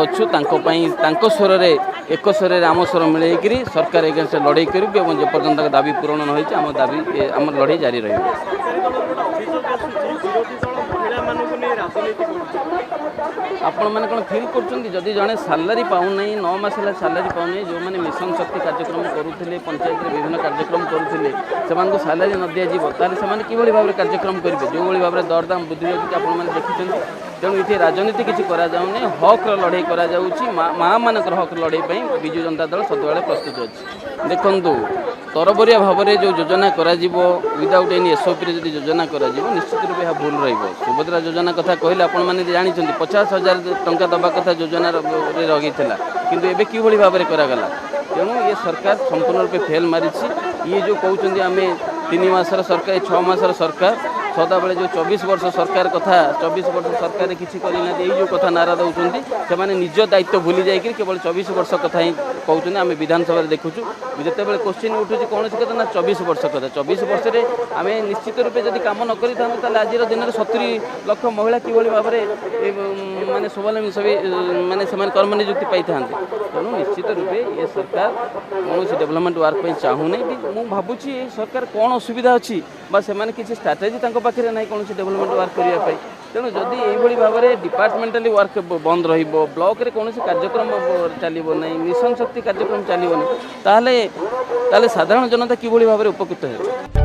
अच्छु स्वर एक स्वर आम स्वर मिलकर सरकार एगेन्स्ट लड़ाई करूँ और जेपर्यंत दाबी पूरण न होती आम दाबी आम लड़ाई जारी रही। आपण मैंने कौन फिल कर जड़े सालारी पाऊना 9 मास सालारी पाऊना जो मैंने मिशन शक्ति कार्यक्रम करुले पंचायत विभिन्न कार्यक्रम करुले से सालारी न दि जाए कि भाव में कार्यक्रम करेंगे जो भाव में दरदाम वृद्धि होगी आपने देखते तेणु ये राजनीति किसी कराऊनी हक लड़ाई माँ मान हक लड़ाई विजु जनता दल सदाबले प्रस्तुत अच्छी। देखु तरबरिया भाव में जो योजना विदाउट एनी एसओपी रे योजना निश्चित रूप यह भूल रुभद्रा योजना कथा कहले आपने जानते 50,000 टंका दबा कथा योजना रही किंतु एबे कि भाव में करागला तेणु ये सरकार संपूर्ण रूपे फेल मारी ये जो कहते आम 3 मासर सरकार 6 मासर सरकार सदाबले जो 24 वर्ष सरकार कथा 24 वर्ष सरकार किसी करना जो कथा नारा दौरान से निज दायित्व भूली जाए केवल 24 वर्ष कथा ही कहते आम विधानसभा देखुँ जिते बड़े क्वेश्चन उठू कौन कथा ना 24 वर्ष कथा 24 वर्ष में आम निश्चित रूपे जब कम न करें आज दिन में 70 लाख महिला कि भाव में माने स्वावलम्बी सभी माने कर्म नियुक्ति पाई था तेणु निश्चित रूपे ये सरकार कौन डेवलपमेंट वर्क चाहूनी मुझे भावुँ सरकार कौन असुविधा अच्छी से किसी स्ट्राटेजी पाखे ना कौन डेवलपमेंट वर्क करने तेणु जदि यही भाव में डिपार्टमेंटली वर्क बंद ब्लॉक रे कौन कार्यक्रम चलो ना मिशन शक्ति कार्यक्रम चलो ना साधारण जनता कि भाव में उपकृत है।